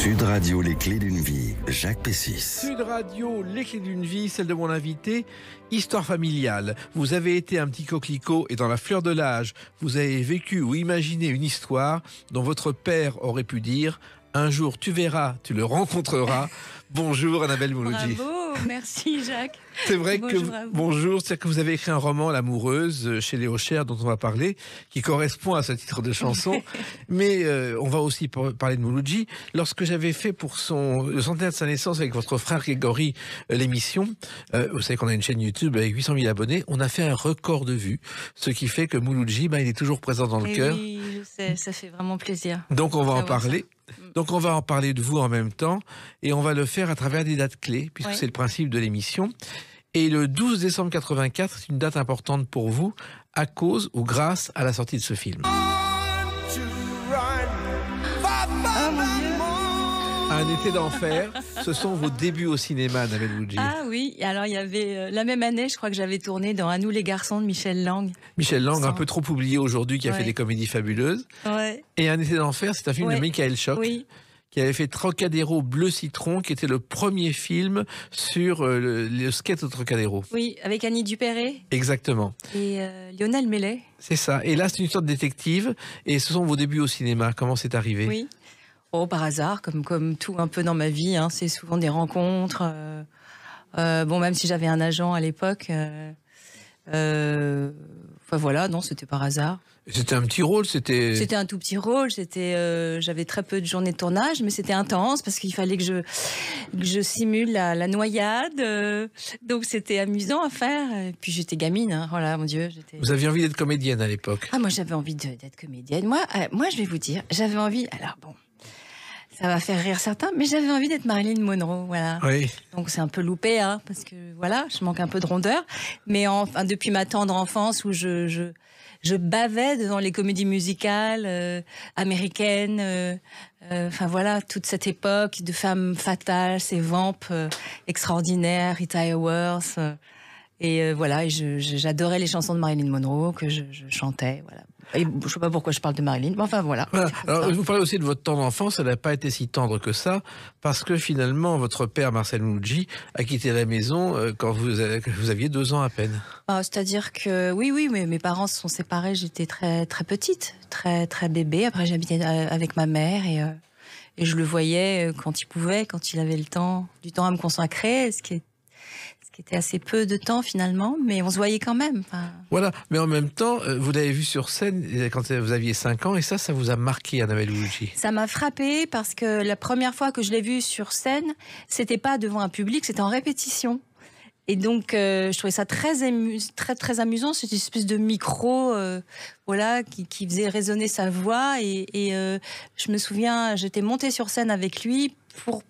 Sud Radio, les clés d'une vie, Jacques Pessis. Sud Radio, les clés d'une vie, celle de mon invité, histoire familiale. Vous avez été un petit coquelicot et dans la fleur de l'âge, vous avez vécu ou imaginé une histoire dont votre père aurait pu dire « Un jour tu verras, tu le rencontreras ». Bonjour Annabelle Mouloudji. Bravo, merci Jacques. C'est vrai Bonjour que à vous. bonjour, c'est que vous avez écrit un roman, L'amoureuse, chez Léo Cher, dont on va parler, qui correspond à ce titre de chanson. Mais on va aussi parler de Mouloudji. Lorsque j'avais fait pour le centenaire de sa naissance avec votre frère Grégory l'émission, vous savez qu'on a une chaîne YouTube avec 800 000 abonnés, on a fait un record de vues, ce qui fait que Mouloudji, il est toujours présent dans le cœur. Oui, je sais, ça fait vraiment plaisir. Donc on va en parler. Donc on va en parler de vous en même temps et on va le faire à travers des dates clés puisque c'est le principe de l'émission. Et le 12 décembre 84, c'est une date importante pour vous à cause ou grâce à la sortie de ce film. Un été d'enfer, ce sont vos débuts au cinéma, Annabelle Mouloudji. Ah oui, alors il y avait la même année, je crois que j'avais tourné dans À nous les garçons de Michel Lang. Michel Lang, un peu trop oublié aujourd'hui, qui a fait des comédies fabuleuses. Ouais. Et Un été d'enfer, c'est un film de Michael Schock. Oui. Qui avait fait Trocadéro Bleu Citron, qui était le premier film sur le skate au Trocadéro. Oui, avec Annie Dupéré. Exactement. Et Lionel Mellet. C'est ça. Et là, c'est une histoire de détective. Et ce sont vos débuts au cinéma. Comment c'est arrivé? Oui. Oh, par hasard, comme tout un peu dans ma vie. Hein, c'est souvent des rencontres. Bon, même si j'avais un agent à l'époque. Enfin voilà, non, c'était par hasard. C'était un petit rôle, C'était un tout petit rôle. J'avais très peu de journées de tournage, mais c'était intense parce qu'il fallait que je simule la noyade. Donc c'était amusant à faire. Et puis j'étais gamine, hein, voilà, mon Dieu. Vous aviez envie d'être comédienne à l'époque? Ah, moi j'avais envie d'être comédienne. Moi, je vais vous dire, j'avais envie. Alors bon. Ça va faire rire certains, mais j'avais envie d'être Marilyn Monroe, voilà. Oui. Donc c'est un peu loupé, hein, parce que voilà, je manque un peu de rondeur. Mais enfin, depuis ma tendre enfance où je bavais dans les comédies musicales américaines, enfin voilà, toute cette époque de femmes fatales, ces vampes extraordinaires, Rita Hayworth. Et voilà, et j'adorais les chansons de Marilyn Monroe que je chantais, voilà. Et je ne sais pas pourquoi je parle de Marilyn, mais enfin voilà. Alors, vous parlez aussi de votre tendre enfance, elle n'a pas été si tendre que ça, parce que finalement, votre père, Marcel Mouloudji, a quitté la maison quand vous aviez 2 ans à peine. C'est-à-dire que, oui, mais mes parents se sont séparés, j'étais très, très petite, très, très bébé. Après, j'habitais avec ma mère et je le voyais quand il pouvait, quand il avait du temps à me consacrer, ce qui était assez peu de temps finalement, mais on se voyait quand même. Enfin... Voilà, mais en même temps, vous l'avez vu sur scène quand vous aviez 5 ans, et ça vous a marqué, Annabelle Mouloudji. Ça m'a frappée parce que la première fois que je l'ai vu sur scène, c'était pas devant un public, c'était en répétition. Et donc, je trouvais ça très amusant, cette espèce de micro, voilà, qui faisait résonner sa voix. Et je me souviens, j'étais montée sur scène avec lui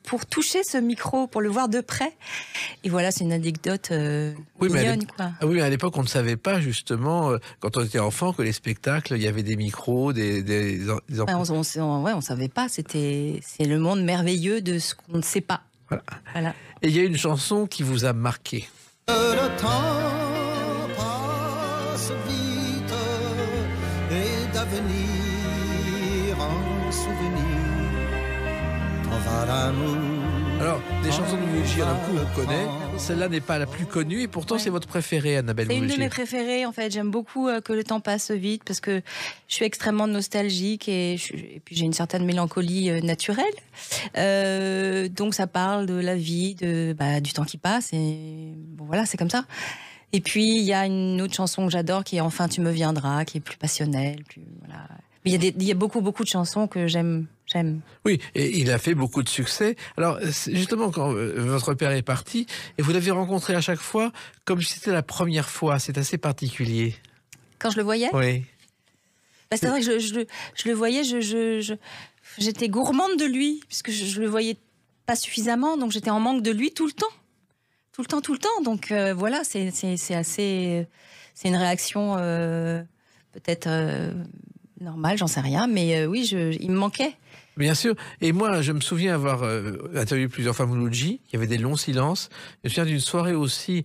pour toucher ce micro, pour le voir de près. Et voilà, c'est une anecdote mignonne, quoi. Ah oui, mais à l'époque, on ne savait pas, justement, quand on était enfant, que les spectacles, il y avait des micros, des on savait pas. C'est le monde merveilleux de ce qu'on ne sait pas. Voilà. Et il y a une chanson qui vous a marqué. Le temps passe vite et d'avenir en souvenir. T'en va l'amour. Alors, des chansons de Mouloudji, il y en a beaucoup qu'on connaît. Celle-là n'est pas la plus connue et pourtant c'est votre préférée, Annabelle Mouloudji. C'est une de mes préférées, en fait. J'aime beaucoup que le temps passe vite parce que je suis extrêmement nostalgique et puis j'ai une certaine mélancolie naturelle. Donc ça parle de la vie, du temps qui passe et bon voilà, c'est comme ça. Et puis il y a une autre chanson que j'adore qui est Enfin tu me viendras, qui est plus passionnelle, voilà. Mais il y a beaucoup de chansons que j'aime. Oui, et il a fait beaucoup de succès. Alors, justement, quand votre père est parti, et vous l'avez rencontré à chaque fois comme si c'était la première fois, c'est assez particulier. Quand je le voyais ? Oui. C'est vrai que je le voyais, j'étais gourmande de lui, puisque je le voyais pas suffisamment, donc j'étais en manque de lui tout le temps. Tout le temps. Donc voilà, c'est assez... C'est une réaction peut-être... normal, j'en sais rien, mais oui, il me manquait. Bien sûr, et moi je me souviens avoir interviewé plusieurs fois Mouloudji, il y avait des longs silences. Je me souviens d'une soirée aussi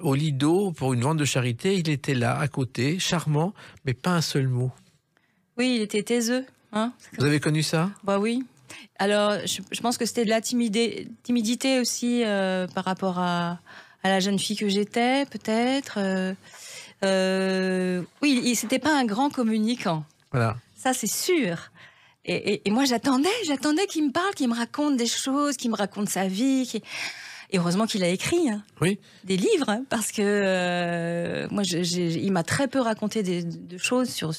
au Lido pour une vente de charité, il était là, à côté, charmant, mais pas un seul mot. Oui, il était taiseux. Hein, vous avez connu ça? Bah oui, Alors, je pense que c'était de la timidité aussi par rapport à la jeune fille que j'étais, peut-être. Oui, c'était pas un grand communicant. Voilà. Ça, c'est sûr. Et moi, j'attendais qu'il me parle, qu'il me raconte des choses, qu'il me raconte sa vie. Et heureusement qu'il a écrit Oui. des livres, parce que moi, il m'a très peu raconté de choses sur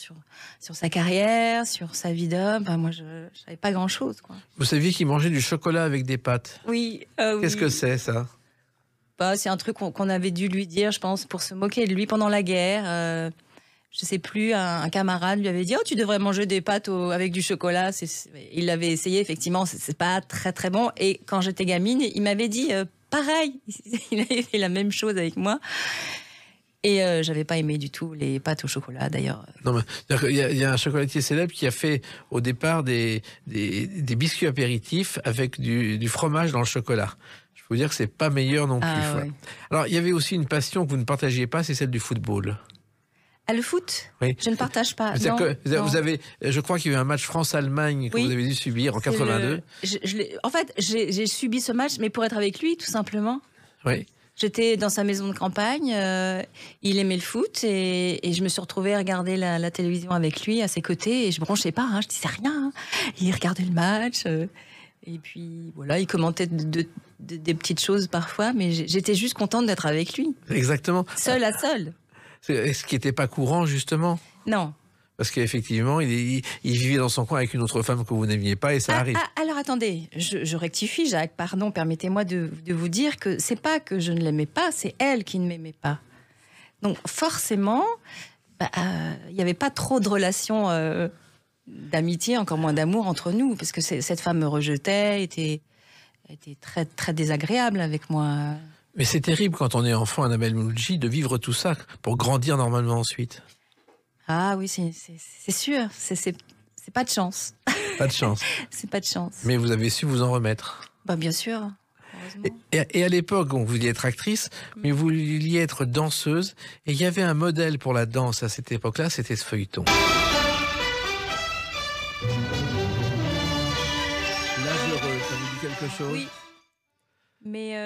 sa carrière, sur sa vie d'homme. Enfin, moi, je savais pas grand-chose, quoi. Vous saviez qu'il mangeait du chocolat avec des pâtes. Oui. Qu'est-ce que c'est, ça? Bah, c'est un truc qu'on avait dû lui dire, je pense, pour se moquer de lui pendant la guerre. Je sais plus, un camarade lui avait dit « Oh, tu devrais manger des pâtes avec du chocolat. » Il l'avait essayé, effectivement, c'est pas très très bon. Et quand j'étais gamine, il m'avait dit pareil. Il avait fait la même chose avec moi. Et j'avais pas aimé du tout les pâtes au chocolat, d'ailleurs. Non, mais il y a un chocolatier célèbre qui a fait au départ des biscuits apéritifs avec du fromage dans le chocolat. Je peux vous dire que c'est pas meilleur non plus. Ah, ouais. Alors, il y avait aussi une passion que vous ne partagiez pas, c'est celle du football. Ah, le foot? Oui. Je ne partage pas. Vous avez, je crois qu'il y a eu un match France-Allemagne que vous avez dû subir en 82. En fait, j'ai subi ce match, mais pour être avec lui, tout simplement. Oui. J'étais dans sa maison de campagne, il aimait le foot et je me suis retrouvée à regarder la télévision avec lui à ses côtés et je bronchais pas, je disais rien. Il regardait le match et puis voilà, il commentait des petites choses parfois, mais j'étais juste contente d'être avec lui. Exactement. Seule à seule. Ce qui n'était pas courant, justement. Non. Parce qu'effectivement, il vivait dans son coin avec une autre femme que vous n'aimiez pas et ça arrive. Alors attendez, je rectifie, Jacques, pardon, permettez-moi de vous dire que c'est pas que je ne l'aimais pas, c'est elle qui ne m'aimait pas. Donc forcément, il n'y avait pas trop de relations d'amitié, encore moins d'amour entre nous, parce que cette femme me rejetait, était très, très désagréable avec moi. Mais c'est terrible quand on est enfant, Annabelle Mouloudji, de vivre tout ça pour grandir normalement ensuite. Ah oui, c'est sûr, c'est pas de chance. Pas de chance. C'est pas de chance. Mais vous avez su vous en remettre. Bah bien sûr, heureusement. Et à l'époque, vous vouliez être actrice, mais vous vouliez être danseuse. Et il y avait un modèle pour la danse à cette époque-là, c'était ce feuilleton. L'âge heureux, ça vous dit quelque chose? Oui. Mais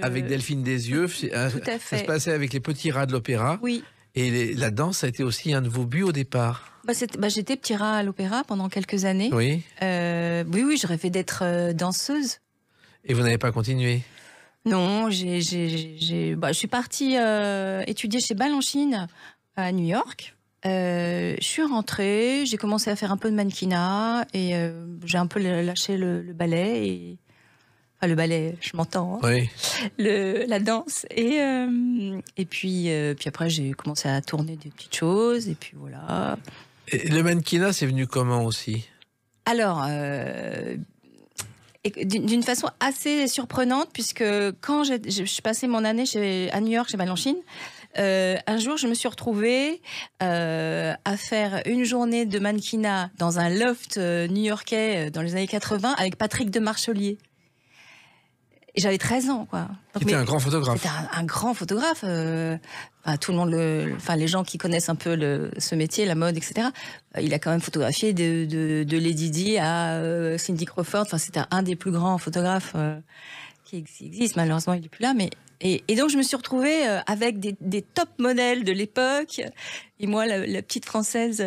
avec Delphine Desieux, tout à fait. Ça se passait avec les petits rats de l'opéra. Oui. Et la danse a été aussi un de vos buts au départ. J'étais petit rat à l'opéra pendant quelques années. Oui. Oui, je rêvais d'être danseuse. Et vous n'avez pas continué? Non, je suis partie étudier chez Balanchine à New York. Je suis rentrée, j'ai commencé à faire un peu de mannequinat et j'ai un peu lâché le ballet. Enfin, le ballet, je m'entends. Hein. Oui. La danse. Et puis après, j'ai commencé à tourner des petites choses. Et puis voilà. Et le mannequinat, c'est venu comment aussi? Alors, d'une façon assez surprenante, puisque quand je suis passée mon année à New York, chez Balanchine, un jour, je me suis retrouvée à faire une journée de mannequinat dans un loft new-yorkais dans les années 80 avec Patrick de Marchelier. Et j'avais 13 ans, quoi. C'était un grand photographe. C'était un grand photographe. Tout le monde, les gens qui connaissent un peu ce métier, la mode, etc. Il a quand même photographié de Lady Di à Cindy Crawford. Enfin, c'était un des plus grands photographes qui existe. Malheureusement, il n'est plus là. Et donc, je me suis retrouvée avec des top modèles de l'époque. Et moi, la petite Française,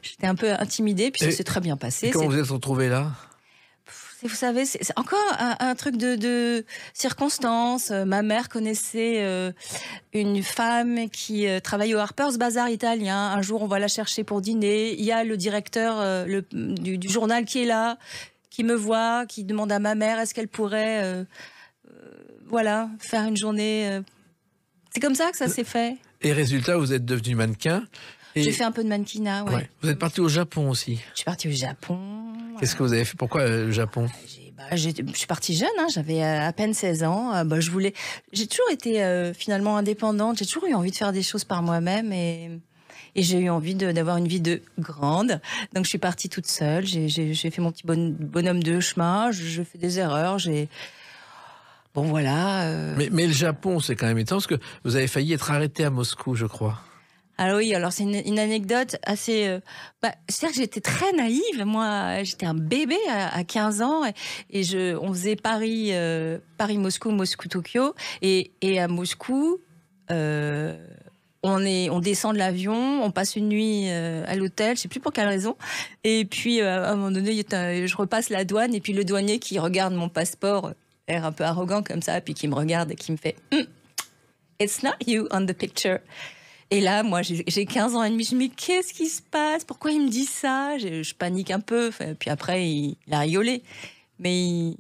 j'étais un peu intimidée. Puis ça s'est très bien passé. Et comment vous êtes retrouvée là? Vous savez, c'est encore un truc de circonstance. Ma mère connaissait une femme qui travaille au Harper's Bazaar italien. Un jour, on va la chercher pour dîner. Il y a le directeur du journal qui est là, qui me voit, qui demande à ma mère est-ce qu'elle pourrait faire une journée. C'est comme ça que ça s'est fait. Et résultat, vous êtes devenu mannequin. J'ai fait un peu de mannequinat, ouais. Vous êtes parti au Japon aussi. Je suis partie au Japon. Qu'est-ce que vous avez fait? Pourquoi le Japon? Je suis partie jeune, j'avais à peine 16 ans. J'ai toujours été finalement indépendante. J'ai toujours eu envie de faire des choses par moi-même et j'ai eu envie d'avoir une vie de grande. Donc je suis partie toute seule. J'ai fait mon petit bonhomme de chemin. Je fais des erreurs. Bon voilà. Mais le Japon, c'est quand même étonnant parce que vous avez failli être arrêté à Moscou, je crois. Alors oui, alors c'est une anecdote assez... c'est-à-dire que j'étais très naïve. Moi, j'étais un bébé à 15 ans on faisait Paris-Moscou, Moscou-Tokyo. Et à Moscou, on descend de l'avion, on passe une nuit à l'hôtel, je sais plus pour quelle raison. Et puis, à un moment donné, je repasse la douane et puis le douanier qui regarde mon passeport, air un peu arrogant comme ça, puis qui me regarde et qui me fait It's not you on the picture. Et là, moi, j'ai 15 ans et demi. Je me dis, mais qu'est-ce qui se passe? Pourquoi il me dit ça? Je panique un peu. Puis après, il a rigolé. Mais,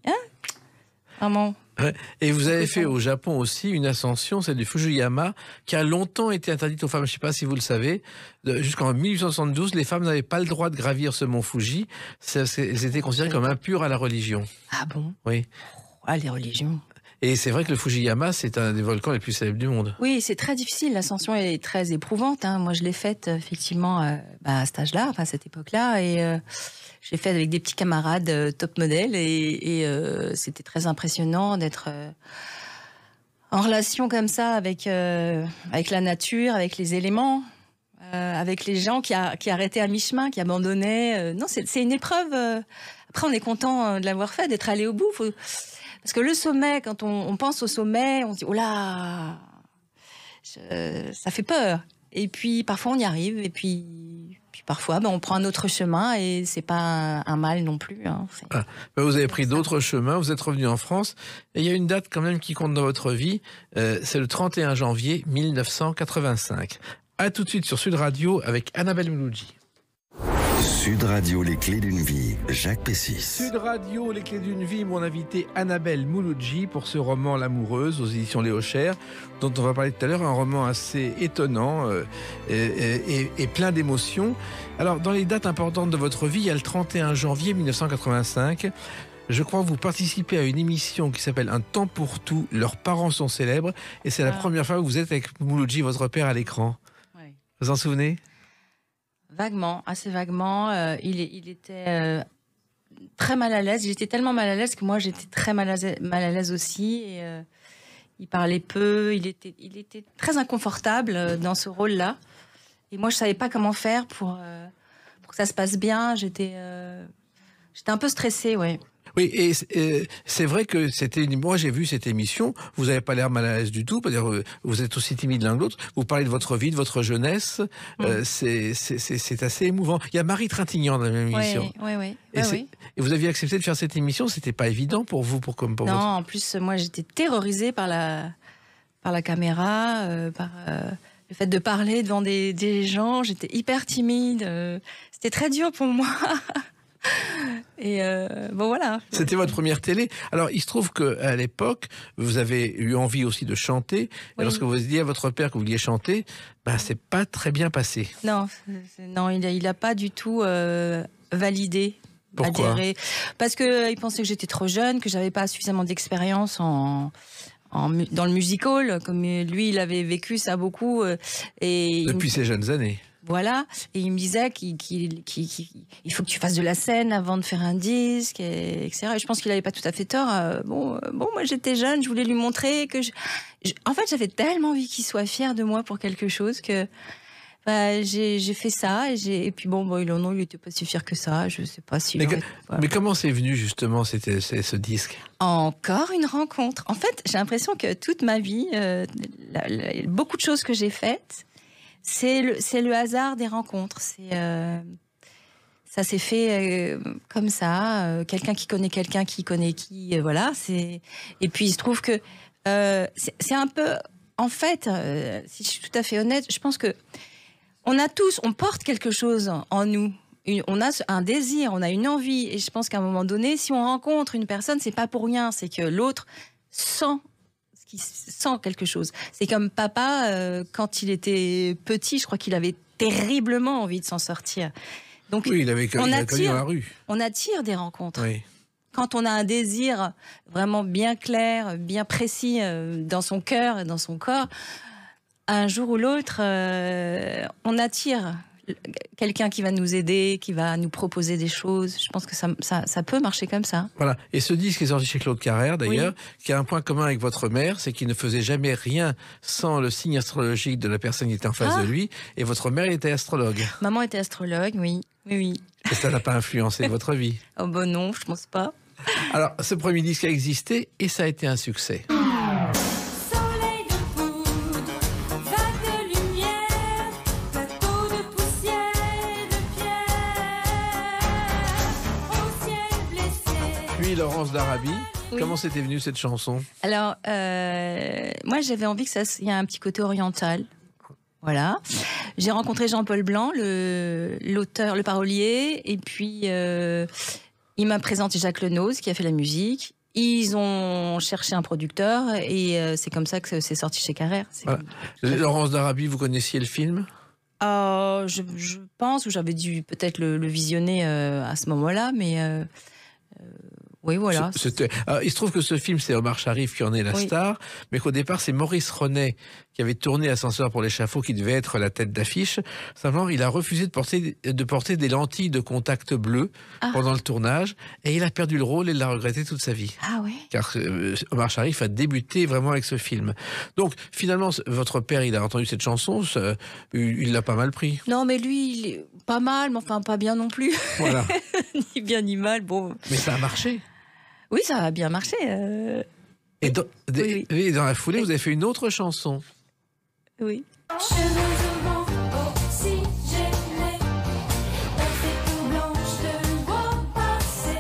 vraiment. Ouais. Et vous avez fait au Japon aussi une ascension, celle du Fujiyama, qui a longtemps été interdite aux femmes. Je ne sais pas si vous le savez. Jusqu'en 1872, les femmes n'avaient pas le droit de gravir ce mont Fuji. Elles étaient considérées comme impures à la religion. Ah bon? Oui. Ah, les religions. Et c'est vrai que le Fujiyama, c'est un des volcans les plus célèbres du monde. Oui, c'est très difficile. L'ascension est très éprouvante. Moi, je l'ai faite effectivement à cet âge-là, à cette époque-là. Et je l'ai faite avec des petits camarades top modèles. Et c'était très impressionnant d'être en relation comme ça avec la nature, avec les éléments, avec les gens qui arrêtaient à mi-chemin, qui abandonnaient. Non, c'est une épreuve. Après, on est content de l'avoir fait, d'être allé au bout. Parce que le sommet, quand on pense au sommet, on se dit « Oh là, ça fait peur !» Et puis, parfois, on y arrive. Et puis parfois, on prend un autre chemin et c'est pas un mal non plus. Vous avez pris d'autres chemins, vous êtes revenu en France. Et il y a une date quand même qui compte dans votre vie. C'est le 31 janvier 1985. À tout de suite sur Sud Radio avec Annabelle Mouloudji. Sud Radio, les clés d'une vie, Jacques Pessis. Sud Radio, les clés d'une vie, mon invité Annabelle Mouloudji pour ce roman L'amoureuse aux éditions Léo Cher, dont on va parler tout à l'heure, un roman assez étonnant et plein d'émotions. Alors, dans les dates importantes de votre vie, il y a le 31 janvier 1985. Je crois que vous participez à une émission qui s'appelle Un temps pour tout, leurs parents sont célèbres, et c'est la première fois que vous êtes avec Mouloudji, votre père, à l'écran. Oui. Vous en souvenez ? Vaguement, assez vaguement. Il était très mal à l'aise. Il était tellement mal à l'aise que moi, j'étais très mal à l'aise aussi. Et, il parlait peu. Il était très inconfortable dans ce rôle-là. Et moi, je ne savais pas comment faire pour que ça se passe bien. J'étais un peu stressée, ouais. Oui, et c'est vrai que moi j'ai vu cette émission, vous n'avez pas l'air mal à l'aise du tout, c'est-à-dire vous êtes aussi timide l'un que l'autre, vous parlez de votre vie, de votre jeunesse, c'est assez émouvant. Il y a Marie Trintignant dans la même émission. Oui. Et vous aviez accepté de faire cette émission, c'était pas évident pour vous, non, en plus moi j'étais terrorisée par la caméra, par le fait de parler devant des gens, j'étais hyper timide, c'était très dur pour moi. Et voilà. C'était votre première télé. Alors, il se trouve qu'à l'époque, vous avez eu envie aussi de chanter. Et lorsque vous avez dit à votre père que vous vouliez chanter, c'est pas très bien passé. Non, il a pas du tout validé. Pourquoi ? Adhéré. Parce qu'il pensait que j'étais trop jeune, que j'avais pas suffisamment d'expérience dans le musical, comme lui, il avait vécu ça beaucoup. Depuis ses jeunes années. Voilà, et il me disait qu'il faut que tu fasses de la scène avant de faire un disque, etc. Et je pense qu'il n'avait pas tout à fait tort. Bon, moi j'étais jeune, je voulais lui montrer que en fait, j'avais tellement envie qu'il soit fier de moi pour quelque chose que j'ai fait ça. Et puis il n'était pas si fier que ça. Je ne sais pas si. Mais comment c'est venu justement ce disque ? Encore une rencontre. En fait, j'ai l'impression que toute ma vie, beaucoup de choses que j'ai faites. C'est le hasard des rencontres. Ça s'est fait comme ça. Quelqu'un qui connaît quelqu'un qui connaît qui. Voilà. Et puis il se trouve que c'est un peu. En fait, si je suis tout à fait honnête, je pense que on porte quelque chose en nous. On a un désir, on a une envie. Et je pense qu'à un moment donné, si on rencontre une personne, c'est pas pour rien. C'est que l'autre sent quelque chose. C'est comme papa, quand il était petit, je crois qu'il avait terriblement envie de s'en sortir. Donc, oui, il a connu la rue. On attire des rencontres. Oui. Quand on a un désir vraiment bien clair, bien précis dans son cœur et dans son corps, un jour ou l'autre, on attire quelqu'un qui va nous aider, qui va nous proposer des choses. Je pense que ça peut marcher comme ça. Voilà. Et ce disque est sorti chez Claude Carrère, d'ailleurs, qui a un point commun avec votre mère, c'est qu'il ne faisait jamais rien sans le signe astrologique de la personne qui était en face de lui. Et votre mère était astrologue. Maman était astrologue, oui. Et ça n'a pas influencé votre vie? Oh ben non, je pense pas. Alors, ce premier disque a existé et ça a été un succès. Soleil de poudre, vague de lumière, plateau de poussière, de pierre, au ciel blessé. Puis Laurence d'Arabie. Oui. Comment c'était venu cette chanson? Alors, moi, j'avais envie que y ait un petit côté oriental. Voilà. J'ai rencontré Jean-Paul Blanc, l'auteur, le parolier, et puis il m'a présenté Jacques Lenoz, qui a fait la musique. Ils ont cherché un producteur, et c'est comme ça que c'est sorti chez Carrère. Voilà. Laurence d'Arabie, vous connaissiez le film? Je pense, ou j'avais dû peut-être le visionner à ce moment-là, mais oui, voilà. Il se trouve que ce film, c'est Omar Sharif qui en est la star, mais qu'au départ, c'est Maurice Ronet qui avait tourné Ascenseur pour l'échafaud, qui devait être la tête d'affiche. Simplement, il a refusé de porter des lentilles de contact bleu pendant le tournage, et il a perdu le rôle et l'a regretté toute sa vie. Ah ouais. Car Omar Sharif a débuté vraiment avec ce film. Donc, finalement, votre père, il a entendu cette chanson, il l'a pas mal pris. Non, mais lui, il est pas mal, mais enfin pas bien non plus. Voilà. Ni bien ni mal, bon. Mais ça a marché. Oui, ça a bien marché. Et dans la foulée, Oui. vous avez fait une autre chanson. Oui. Cheveux au vent, oxygénés, on fait tout blanche, je le vois passer.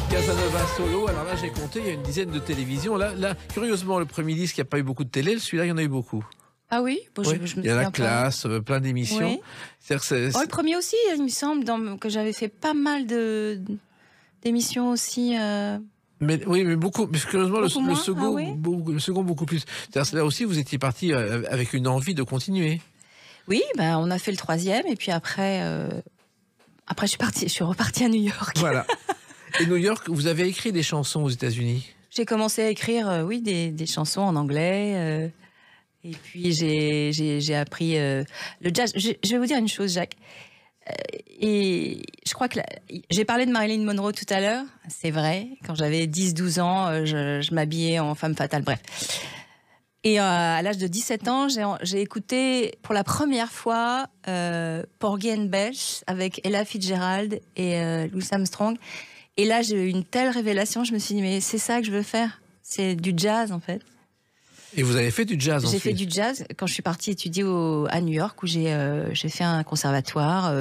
Casanova solo, alors là j'ai compté, il y a une dizaine de télévisions. Là, curieusement, le premier disque, il n'y a pas eu beaucoup de télé, celui-là, il y en a eu beaucoup. Ah oui, bon, Oui. je me Il y a la souviens pas. classe, plein d'émissions. Oui. C'est-à-dire que Oh, le premier aussi, il me semble, que j'avais fait pas mal d'émissions aussi. mais beaucoup. Mais curieusement, le Beaucoup moins, second, ah oui. le second beaucoup plus. C'est-à-dire que là aussi, vous étiez parti avec une envie de continuer. Oui, ben, on a fait le troisième, et puis après, je suis repartie à New York. Voilà. Et New York, vous avez écrit des chansons aux États-Unis. J'ai commencé à écrire, des chansons en anglais. Et puis j'ai appris le jazz. Je vais vous dire une chose, Jacques. Et je crois que j'ai parlé de Marilyn Monroe tout à l'heure. C'est vrai. Quand j'avais 10-12 ans, je m'habillais en femme fatale. Bref. Et à l'âge de 17 ans, j'ai écouté pour la première fois Porgy and Bess avec Ella Fitzgerald et Louis Armstrong. Et là, j'ai eu une telle révélation. Je me suis dit, mais c'est ça que je veux faire. C'est du jazz, en fait. Et vous avez fait du jazz J'ai ensuite. fait du jazz quand je suis partie étudier à New York, où j'ai fait un conservatoire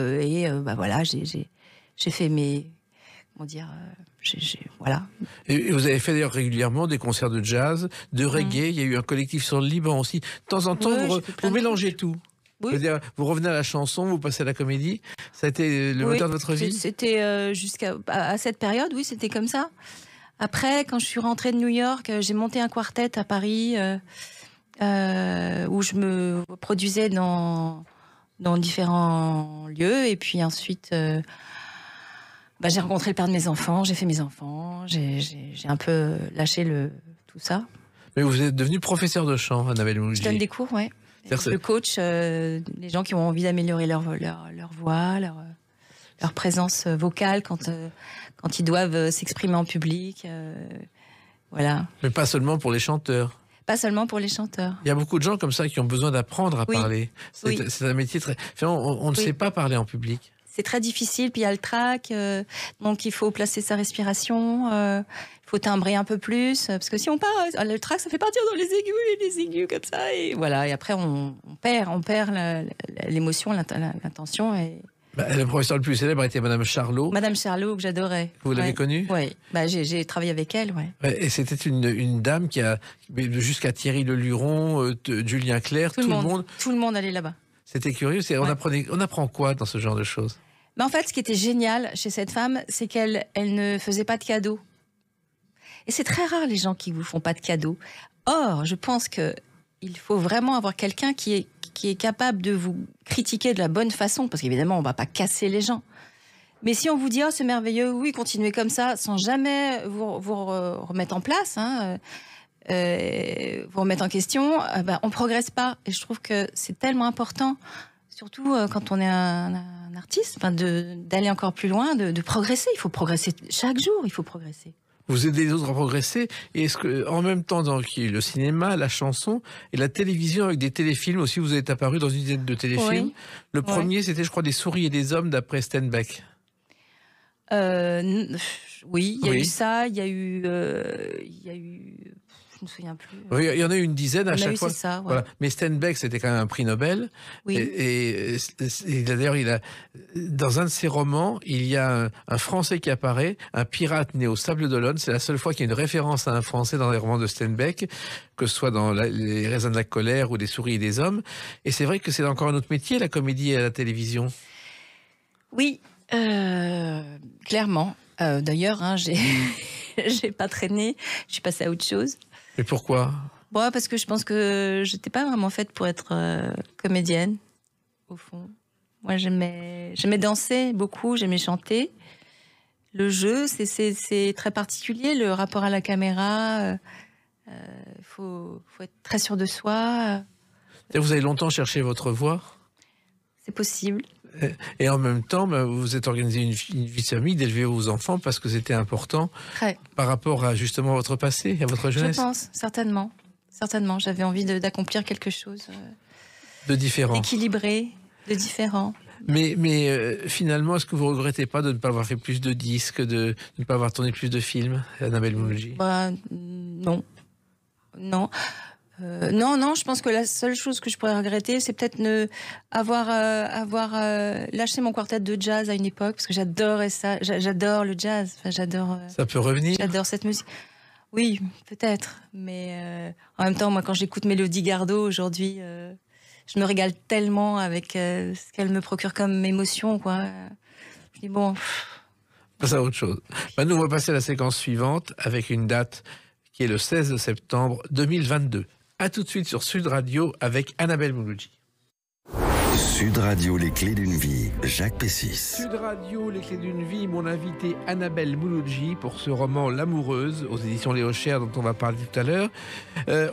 voilà, j'ai fait mes voilà. Et vous avez fait d'ailleurs régulièrement des concerts de jazz, de reggae. Il y a eu un collectif sur le Liban aussi. De temps en temps, Ouais, vous j'ai fait plein de mélangez tout. Oui. Je veux dire, vous revenez à la chanson, vous passez à la comédie. Ça a été le moteur de votre vie. C'était jusqu'à cette période, oui, c'était comme ça. Après, quand je suis rentrée de New York, j'ai monté un quartet à Paris où je me produisais dans différents lieux. Et puis ensuite, j'ai rencontré le père de mes enfants, j'ai fait mes enfants, j'ai un peu lâché tout ça. Mais vous êtes devenu professeur de chant, Annabelle Mouloudji. Je donne des cours, ouais. C'est-à-dire Je coach les gens qui ont envie d'améliorer leur voix, leur présence vocale quand ils doivent s'exprimer en public. Voilà. Mais pas seulement pour les chanteurs. Pas seulement pour les chanteurs. Il y a beaucoup de gens comme ça qui ont besoin d'apprendre à Oui. parler. C'est un métier très... Finalement, on ne Oui. sait pas parler en public. C'est très difficile, puis il y a le trac, donc il faut placer sa respiration, il faut timbrer un peu plus, parce que si on part, le trac, ça fait partir dans les aigus comme ça, et voilà, et après on perd l'émotion, l'intention. Et... Le professeur le plus célèbre était Madame Charlot. Madame Charlot, que j'adorais. Vous l'avez connue ? Oui, j'ai travaillé avec elle, ouais. Ouais, et c'était une dame qui a, jusqu'à Thierry Leluron, Julien Clerc, tout le monde. Allait là-bas. C'était curieux. On apprend quoi dans ce genre de choses ? Mais en fait, ce qui était génial chez cette femme, c'est qu'elle ne faisait pas de cadeaux. Et c'est très rare les gens qui vous font pas de cadeaux. Or, je pense que il faut vraiment avoir quelqu'un qui est capable de vous critiquer de la bonne façon, parce qu'évidemment, on va pas casser les gens. Mais si on vous dit, oh, c'est merveilleux, oui, continuez comme ça, sans jamais vous remettre en place, vous remettre en question, on progresse pas. Et je trouve que c'est tellement important, surtout quand on est un artiste, enfin, d'aller encore plus loin, de progresser. Il faut progresser chaque jour, il faut progresser. Vous aidez les autres à progresser. Et est-ce que, en même temps, dans le cinéma, la chanson et la télévision avec des téléfilms aussi, vous êtes apparu dans une dizaine de téléfilms. Oui. Le premier, c'était, je crois, Des souris et des hommes d'après Steinbeck. Oui, il y a Oui. eu ça, il y a eu, je me souviens plus. Oui, il y en a eu une dizaine à On a chaque eu, fois. c'est ça, ouais. Voilà. Mais Steinbeck, c'était quand même un prix Nobel. Oui. Et d'ailleurs, dans un de ses romans, il y a un Français qui apparaît, un pirate né au Sable d'Olonne. C'est la seule fois qu'il y a une référence à un Français dans les romans de Steinbeck, que ce soit dans Les raisins de la colère ou Des souris et des hommes. Et c'est vrai que c'est encore un autre métier, la comédie et la télévision. Oui, clairement. D'ailleurs, hein, j'ai pas traîné, je suis passée à autre chose. Mais pourquoi ? Bon, parce que je pense que j'étais pas vraiment faite pour être comédienne, au fond. Moi, j'aimais danser beaucoup, j'aimais chanter. Le jeu, c'est très particulier, le rapport à la caméra. Faut être très sûr de soi. Vous avez longtemps cherché votre voie. C'est possible. Et en même temps, vous êtes organisé une vie de famille, d'élever vos enfants parce que c'était important Très. par rapport à justement votre passé, à votre jeunesse. Je pense, certainement. Certainement, j'avais envie d'accomplir quelque chose De différent. d'équilibré, de différent. Mais finalement, est-ce que vous regrettez pas de ne pas avoir fait plus de disques, de ne pas avoir tourné plus de films, Annabelle Mouloudji ? Bah, non. Non. Non, je pense que la seule chose que je pourrais regretter, c'est peut-être avoir lâché mon quartet de jazz à une époque, parce que j'adorais ça, j'adore le jazz, enfin, Ça peut revenir. j'adore cette musique. Oui, peut-être, mais en même temps, moi, quand j'écoute Mélodie Gardot aujourd'hui, je me régale tellement avec ce qu'elle me procure comme émotion, quoi. Je dis bon. Passe à autre chose. Nous, on va passer à la séquence suivante avec une date qui est le 16 septembre 2022. A tout de suite sur Sud Radio avec Annabelle Mouloudji. Sud Radio, les clés d'une vie. Jacques Pessis. Sud Radio, les clés d'une vie, mon invité Annabelle Mouloudji pour ce roman L'Amoureuse aux éditions Léo Cher dont on va parler tout à l'heure.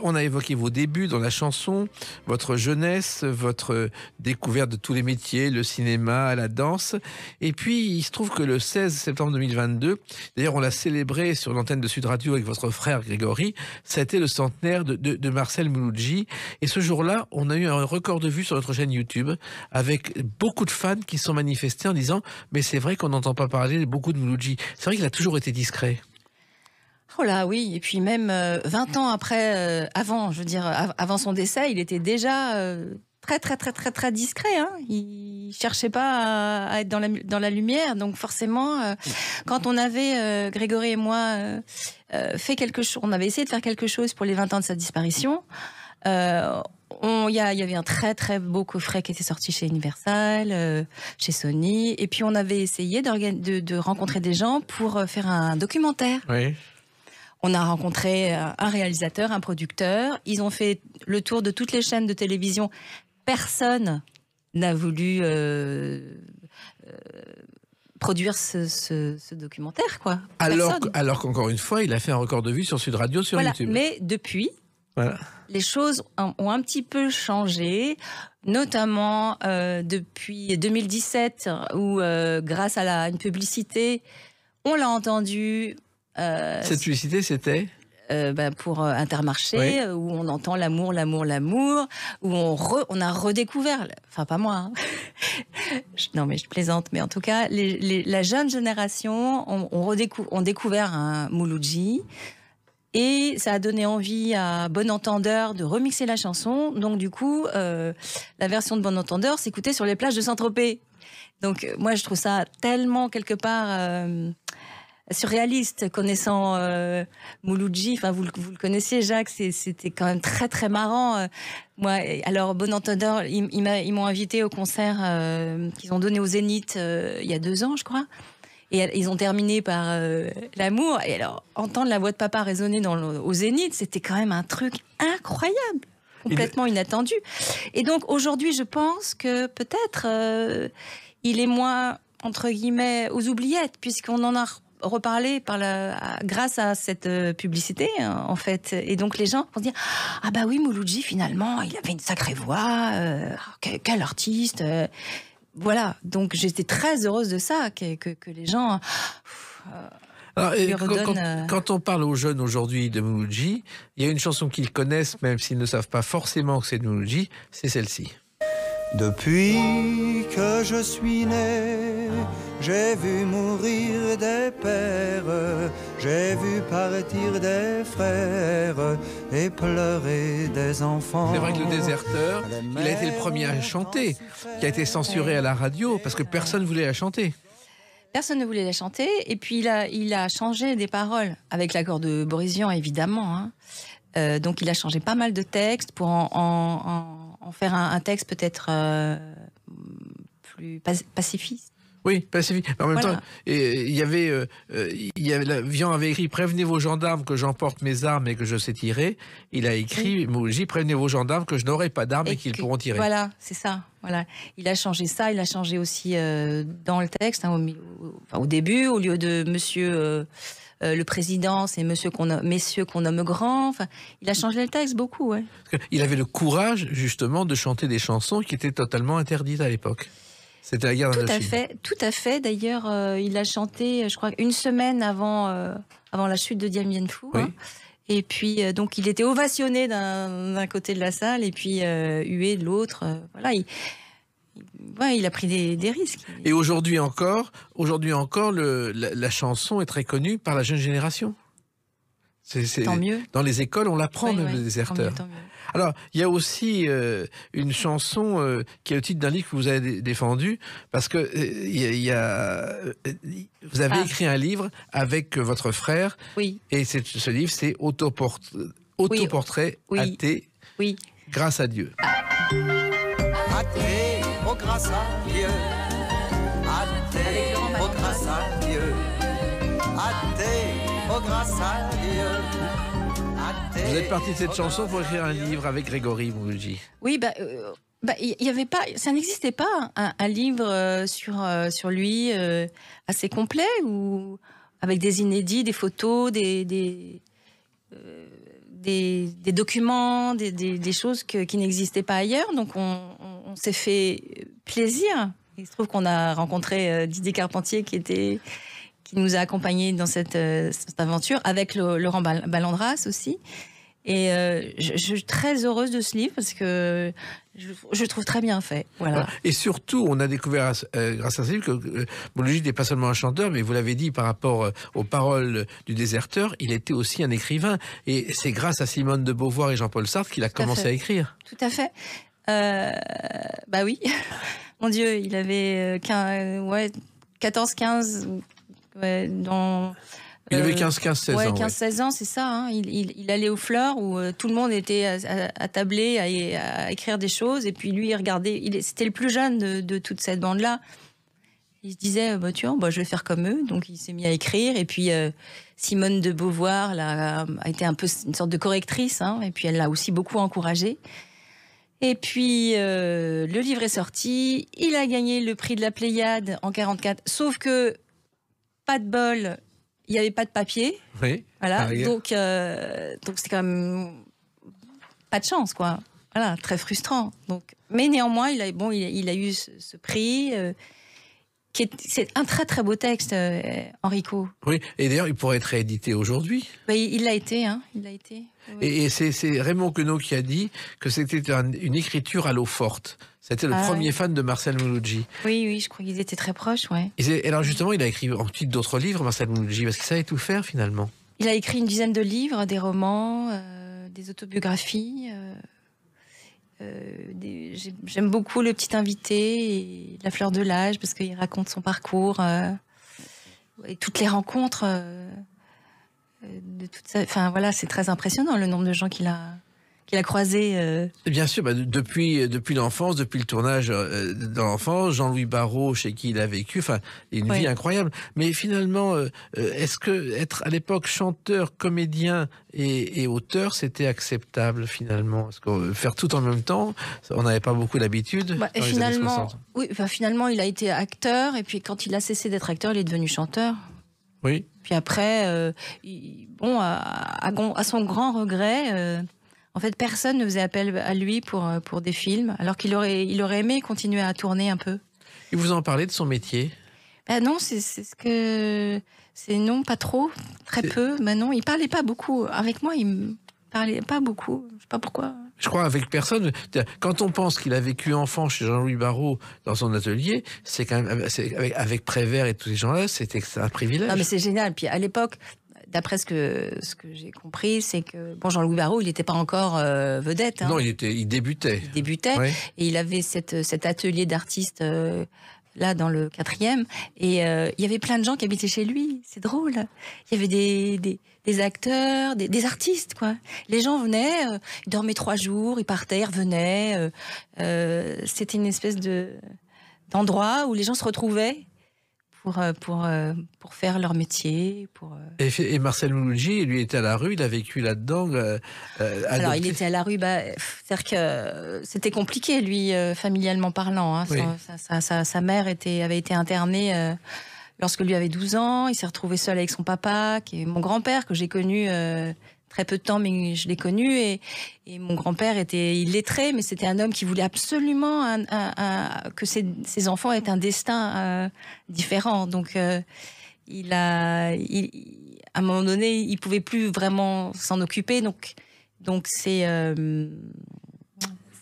On a évoqué vos débuts dans la chanson, votre jeunesse, votre découverte de tous les métiers, le cinéma, la danse. Et puis, il se trouve que le 16 septembre 2022, d'ailleurs on l'a célébré sur l'antenne de Sud Radio avec votre frère Grégory, ça a été le centenaire de Marcel Mouloudji. Et ce jour-là, on a eu un record de vues sur notre chaîne YouTube, avec beaucoup de fans qui se sont manifestés en disant « Mais c'est vrai qu'on n'entend pas parler beaucoup de Mouloudji ». C'est vrai qu'il a toujours été discret. Oh là, oui. Et puis même 20 ans après, avant son décès, il était déjà très discret. Hein. Il cherchait pas à être dans la lumière. Donc forcément, quand on avait, Grégory et moi, fait quelque chose, on avait essayé de faire quelque chose pour les 20 ans de sa disparition. Il y avait un très beau coffret qui était sorti chez Universal, chez Sony, et puis on avait essayé de rencontrer des gens pour faire un documentaire. Oui. On a rencontré un réalisateur, un producteur, ils ont fait le tour de toutes les chaînes de télévision. Personne n'a voulu produire ce documentaire, quoi. Alors qu'encore une fois, il a fait un record de vues sur Sud Radio, sur YouTube. Mais depuis... Voilà. Les choses ont un petit peu changé, notamment depuis 2017, où grâce à une publicité, on l'a entendu. Cette publicité, c'était pour Intermarché, oui. Où on entend l'amour, où on a redécouvert, enfin pas moi, hein. Non mais je plaisante, mais en tout cas, la jeune génération ont découvert un Mouloudji. Et ça a donné envie à Bon Entendeur de remixer la chanson. Donc du coup, la version de Bon Entendeur s'écoutait sur les plages de Saint-Tropez. Donc moi, je trouve ça tellement quelque part surréaliste, connaissant Mouloudji. Enfin, vous le connaissiez, Jacques. C'était quand même très marrant. Moi, alors Bon Entendeur, ils m'ont invité au concert qu'ils ont donné au Zénith il y a 2 ans, je crois. Et ils ont terminé par l'amour. Et alors, entendre la voix de papa résonner au Zénith, c'était quand même un truc incroyable, complètement inattendu. Et donc, aujourd'hui, je pense que peut-être il est moins, entre guillemets, aux oubliettes, puisqu'on en a reparler grâce à cette publicité, hein, en fait. Et donc les gens vont dire ah bah oui, Mouloudji finalement il avait une sacrée voix, quel artiste. Voilà, donc j'étais très heureuse de ça, que les gens Alors, lui quand, redonnent. quand on parle aux jeunes aujourd'hui de Mouloudji, il y a une chanson qu'ils connaissent, même s'ils ne savent pas forcément que c'est de Mouloudji, c'est celle-ci. Depuis que je suis né, j'ai vu mourir des pères, j'ai vu partir des frères et pleurer des enfants. C'est vrai que Le Déserteur, il a été le premier à chanter, qui a été censuré à la radio parce que personne ne voulait la chanter. Personne ne voulait la chanter, et puis il a changé des paroles, avec l'accord de Boris Vian, évidemment. Hein. Donc il a changé pas mal de textes pour en faire un texte peut-être plus pacifiste. Oui, pacifique. En même Voilà. temps, il y avait Vian avait écrit « Prévenez vos gendarmes que j'emporte mes armes et que je sais tirer ». Il a écrit « Mouloudji, prévenez vos gendarmes que je n'aurai pas d'armes et qu'ils pourront tirer ». Voilà, c'est ça. Voilà. Il a changé ça, il a changé aussi dans le texte, hein, au début, au lieu de monsieur le président, c'est messieurs qu'on nomme grand. Enfin, il a changé le texte beaucoup, ouais. Il avait le courage, justement, de chanter des chansons qui étaient totalement interdites à l'époque. C'était la guerre d'Indochine. Tout à fait. D'ailleurs, il a chanté, je crois, une semaine avant la chute de Dien Bien Phu. Oui. Hein. Et puis, donc, il était ovationné d'un côté de la salle et puis hué de l'autre. Voilà, il a pris des risques. Et aujourd'hui encore, la chanson est très connue par la jeune génération. Tant mieux. Dans les écoles, on l'apprend, même, Le Déserteur. Tant mieux. Alors, il y a aussi une chanson qui est le titre d'un livre que vous avez défendu, parce que vous avez écrit un livre avec votre frère, Oui, et ce livre, c'est Autoportrait Oui. athée, oui. grâce à Dieu. Athée, oh grâce à Dieu. Athée, oh grâce à Dieu. Athée, oh grâce à Dieu. Athée, Vous êtes parti de cette oh chanson pour grâce écrire à un Dieu. livre avec Grégory Mouloudji. Oui, il y avait pas, ça n'existait pas un livre sur lui assez complet, ou avec des inédits, des photos, des documents, des choses qui n'existaient pas ailleurs. Donc on s'est fait plaisir. Il se trouve qu'on a rencontré Didier Carpentier qui nous a accompagnés dans cette aventure, avec Laurent Ballandras aussi. Et je suis très heureuse de ce livre parce que je le trouve très bien fait. Voilà. Et surtout, on a découvert grâce à ce livre que Mouloudji n'est pas seulement un chanteur, mais vous l'avez dit par rapport aux paroles du Déserteur, il était aussi un écrivain. Et c'est grâce à Simone de Beauvoir et Jean-Paul Sartre qu'il a commencé à écrire. Tout à fait. Bah oui. Mon Dieu, il avait 14, 15... Ouais, Il avait 15-16 ouais, ans. 15-16 ans, c'est ça. Hein. Il allait aux Fleurs où tout le monde était attablé à écrire des choses. Et puis lui, il regardait. C'était le plus jeune de toute cette bande-là. Il se disait, tiens, je vais faire comme eux. Donc il s'est mis à écrire. Et puis Simone de Beauvoir là, a été un peu une sorte de correctrice. Hein. Et puis elle l'a aussi beaucoup encouragé. Et puis le livre est sorti. Il a gagné le prix de la Pléiade en 1944. Sauf que, pas de bol, il n'y avait pas de papier. Oui. Voilà, donc c'est quand même pas de chance, quoi. Voilà, très frustrant. Donc, mais néanmoins, il a eu ce prix. C'est un très très beau texte, Enrico. Oui, et d'ailleurs, il pourrait être réédité aujourd'hui. Il l'a été, hein. Il l'a été. Oui. Et c'est Raymond Queneau qui a dit que c'était une écriture à l'eau forte. C'était le premier fan de Marcel Mouloudji. Oui, je crois qu'ils étaient très proches, ouais. Et alors justement, il a écrit ensuite d'autres livres, Marcel Mouloudji, parce qu'il savait tout faire finalement. Il a écrit une dizaine de livres, des romans, des autobiographies. J'aime beaucoup Le Petit Invité et La Fleur de l'âge, parce qu'il raconte son parcours et toutes les rencontres de toute sa... Enfin voilà, c'est très impressionnant le nombre de gens qu'il a croisés. Bien sûr, depuis l'enfance, depuis le tournage dans l'enfance, Jean-Louis Barrault, chez qui il a vécu, enfin, une vie incroyable. Mais finalement, est-ce que être à l'époque chanteur, comédien et auteur, c'était acceptable finalement? Parce que faire tout en même temps, on n'avait pas beaucoup d'habitude. Et finalement, il a été acteur, et puis quand il a cessé d'être acteur, il est devenu chanteur. Oui. Puis après, à son grand regret, en fait, personne ne faisait appel à lui pour des films, alors il aurait aimé continuer à tourner un peu. Et vous en parlez de son métier? Non, non, pas trop, très peu. Non, il parlait pas beaucoup. Avec moi, il me parlait pas beaucoup. Je sais pas pourquoi. Je crois avec personne. Quand on pense qu'il a vécu enfant chez Jean-Louis Barrault dans son atelier, c'est quand même avec Prévert et tous ces gens-là, c'était un privilège. Non, mais c'est génial. Puis à l'époque, d'après ce que j'ai compris, c'est que Jean-Louis Barrault, il n'était pas encore vedette. Hein. Non, il débutait. Il débutait, Ouais. et il avait cet atelier d'artiste là dans le 4e, et il y avait plein de gens qui habitaient chez lui. C'est drôle. Il y avait des acteurs, des artistes, quoi. Les gens venaient, ils dormaient 3 jours, ils partaient, ils revenaient. C'était une espèce d'endroit où les gens se retrouvaient pour faire leur métier. Et Marcel Mouloudji, lui, était à la rue, il a vécu là-dedans. Alors, il était à la rue, c'est-à-dire que c'était compliqué, lui, familialement parlant. Hein. Oui. Sa mère avait été internée lorsque lui avait 12 ans. Il s'est retrouvé seul avec son papa, qui est mon grand-père, que j'ai connu très peu de temps, mais je l'ai connu. Et mon grand-père était illettré, mais c'était un homme qui voulait absolument que ses enfants aient un destin différent. Donc, à un moment donné, il pouvait plus vraiment s'en occuper. Donc ça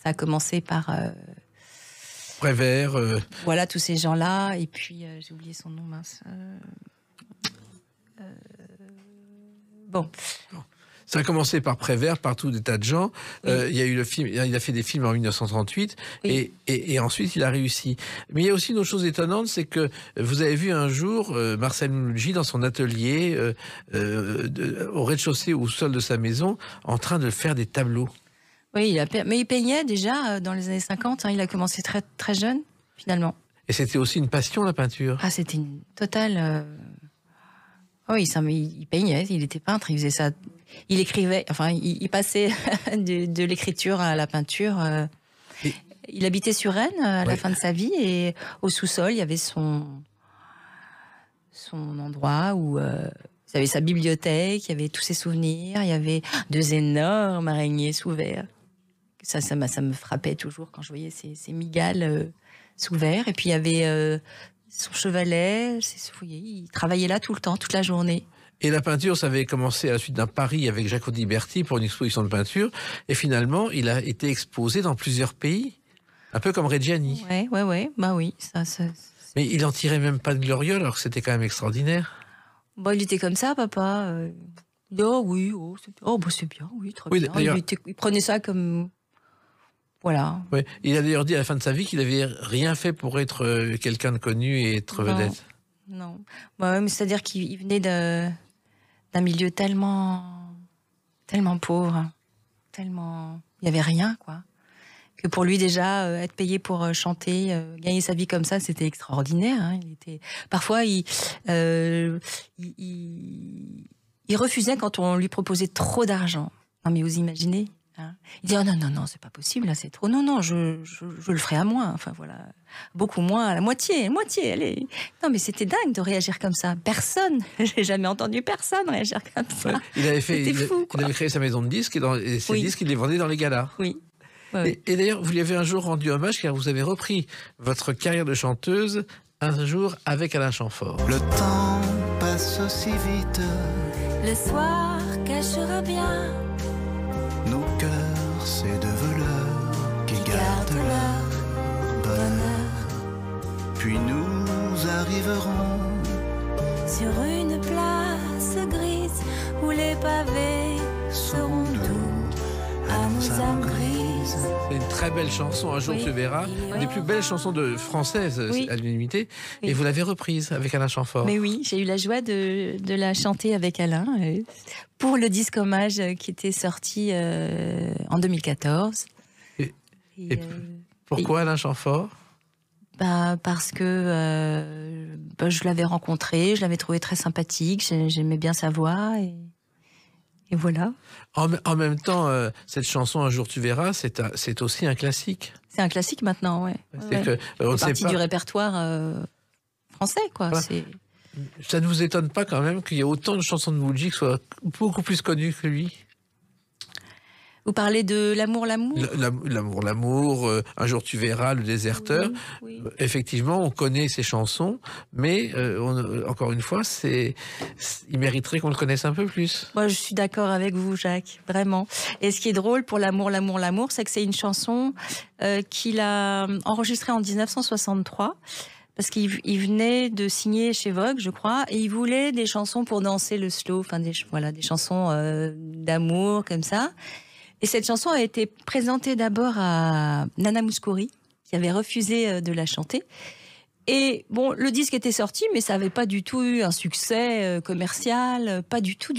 a commencé par Prévert. voilà, tous ces gens-là. Et puis j'ai oublié son nom, mince. Bon. Ça a commencé par Prévert, par tout des tas de gens. Oui. Il y a eu le film, il a fait des films en 1938, Oui. et ensuite il a réussi. Mais il y a aussi une autre chose étonnante, c'est que vous avez vu un jour Marcel Mouloudji dans son atelier au rez-de-chaussée ou au sol de sa maison, en train de faire des tableaux. Oui, mais il peignait déjà dans les années 50. Hein, il a commencé très, très jeune, finalement. Et c'était aussi une passion, la peinture. Ah, c'était une totale... Oui, il peignait, il était peintre, il faisait ça. Il écrivait, enfin, il passait de l'écriture à la peinture. Et- Il habitait sur Rennes à la Ouais. fin de sa vie, et au sous-sol, il y avait son endroit où il y avait sa bibliothèque, il y avait tous ses souvenirs, il y avait 2 énormes araignées sous verre. Ça me frappait toujours quand je voyais ces migales sous verre. Et puis il y avait son chevalet, ses souliers. Il travaillait là tout le temps, toute la journée. Et la peinture, ça avait commencé à la suite d'un pari avec Jacques Audiberti pour une exposition de peinture. Et finalement, il a été exposé dans plusieurs pays. Un peu comme Reggiani. Ouais. Bah oui, Mais il en tirait même pas de gloriole, alors que c'était quand même extraordinaire. Bon, il était comme ça, papa. Il dit, oh oui, c'est bien, oui, très Oui, bien. d'ailleurs- Il prenait ça comme... Voilà. Ouais. Il a d'ailleurs dit à la fin de sa vie qu'il avait rien fait pour être quelqu'un de connu et être Non. vedette. Non. Bah ouais, mais c'est-à-dire qu'il venait d'un milieu tellement pauvre, tellement... Il n'y avait rien, quoi. Que pour lui, déjà, être payé pour chanter, gagner sa vie comme ça, c'était extraordinaire. Hein. Parfois, il refusait quand on lui proposait trop d'argent. Non, mais vous imaginez, hein. Il dit, oh, non, c'est pas possible, là, c'est trop. Non, je le ferai à moins. Enfin, voilà. Beaucoup moins, à la moitié, allez. Non, mais c'était dingue de réagir comme ça. Personne, j'ai jamais entendu personne réagir comme ça. Ouais. Il avait C'était fou, il quoi. avait créé sa maison de disques et ses Oui. disques, il les vendait dans les galas. Oui. Ouais. Et d'ailleurs, vous lui avez un jour rendu hommage car vous avez repris votre carrière de chanteuse un jour avec Alain Chamfort. Le temps passe si vite, Le soir cachera bien nos cœurs, c'est de voleurs qui garde gardent leur leur bonheur. Puis nous arriverons sur une place grise où les pavés seront doux à nos âmes grises. C'est une très belle chanson, Un jour Oui. tu verras. Une des plus belles chansons françaises Oui. à l'unanimité. Oui. Et vous l'avez reprise avec Alain Chamfort. Mais oui, j'ai eu la joie de la chanter avec Alain pour le disque hommage qui était sorti en 2014. Et pourquoi Alain Chamfort? Parce que je l'avais rencontré, je l'avais trouvé très sympathique, j'aimais bien sa voix et voilà. En même temps, cette chanson Un jour tu verras, c'est aussi un classique. C'est un classique maintenant, ouais. C'est Ouais. que, on ne C'est sait partie pas. du répertoire français, quoi. Voilà. C'est... Ça ne vous étonne pas quand même qu'il y ait autant de chansons de Mouloudji qui soient beaucoup plus connues que lui? Vous parlez de L'amour, l'amour? L'amour, Un jour tu verras, Le déserteur. Oui. Effectivement, on connaît ces chansons, mais encore une fois, il mériterait qu'on le connaisse un peu plus. Moi, je suis d'accord avec vous, Jacques, vraiment. Et ce qui est drôle pour L'amour, l'amour, l'amour, c'est que c'est une chanson qu'il a enregistrée en 1963. Parce qu'il venait de signer chez Vogue, je crois, et il voulait des chansons pour danser le slow, enfin des chansons d'amour comme ça. Et cette chanson a été présentée d'abord à Nana Mouskouri, qui avait refusé de la chanter. Et bon, le disque était sorti, mais ça n'avait pas du tout eu un succès commercial, pas du tout.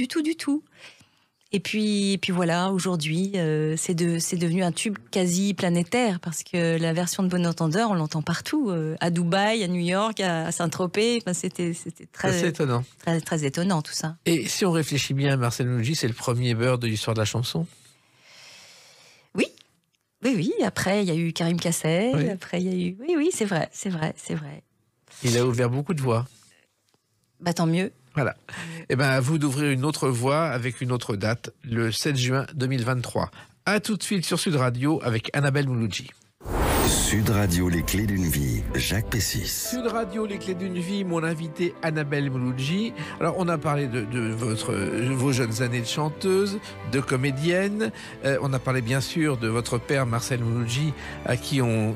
Et puis voilà, aujourd'hui, c'est devenu un tube quasi planétaire, parce que la version de Bon Entendeur, on l'entend partout, à Dubaï, à New York, à Saint-Tropez. Enfin, c'était très étonnant. Très, très étonnant tout ça. Et si on réfléchit bien, Marcel Mouloudji, c'est le premier beurre de l'histoire de la chanson. Oui. Après, il y a eu Karim Kassel. Oui. Après, il y a eu. Oui, c'est vrai. Il a ouvert beaucoup de voies. Bah, tant mieux. Voilà. Et ben, à vous d'ouvrir une autre voie avec une autre date, le 7 juin 2023. À tout de suite sur Sud Radio avec Annabelle Mouloudji. Sud Radio, les clés d'une vie, Jacques Pessis. Sud Radio, les clés d'une vie, mon invité Annabelle Mouloudji. Alors, on a parlé de vos jeunes années de chanteuse, de comédienne. On a parlé bien sûr de votre père Marcel Mouloudji, à qui on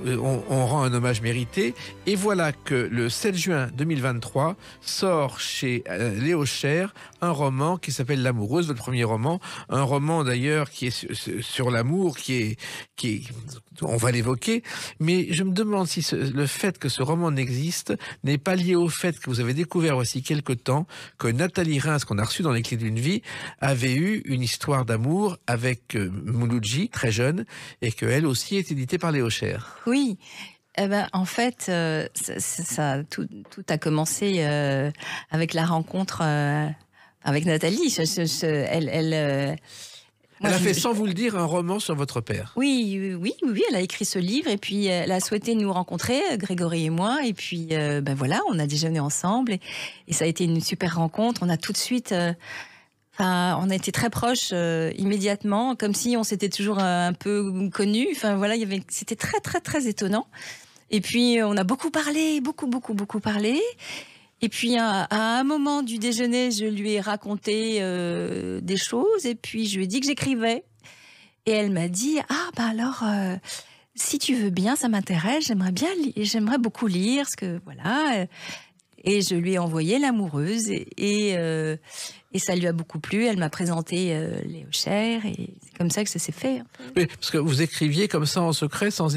rend un hommage mérité. Et voilà que le 7 juin 2023 sort chez Léo Cher un roman qui s'appelle L'Amoureuse, votre premier roman. Un roman d'ailleurs qui est sur l'amour, qui est, on va l'évoquer. Mais je me demande si le fait que ce roman n'existe n'est pas lié au fait que vous avez découvert voici quelque temps que Nathalie Reims, qu'on a reçue dans Les Clés d'une vie, avait eu une histoire d'amour avec Mouloudji, très jeune, et qu'elle aussi est éditée par Léo Cher. Oui. En fait, tout a commencé avec la rencontre avec Nathalie. Elle a fait, sans vous le dire, un roman sur votre père. Oui, elle a écrit ce livre et puis elle a souhaité nous rencontrer, Grégory et moi. Et puis, voilà, on a déjeuné ensemble et ça a été une super rencontre. On a tout de suite... on a été très proches immédiatement, comme si on s'était toujours un peu connus. Enfin, voilà, c'était très, très, très étonnant. Et puis, on a beaucoup parlé, beaucoup parlé. Et puis, à un moment du déjeuner, je lui ai raconté des choses et puis je lui ai dit que j'écrivais. Et elle m'a dit « Ah, bah alors, si tu veux bien, ça m'intéresse, j'aimerais beaucoup lire, ce que, voilà. » Et je lui ai envoyé L'Amoureuse et ça lui a beaucoup plu. Elle m'a présenté Léo Cher et c'est comme ça que ça s'est fait. Oui, parce que vous écriviez comme ça en secret, sans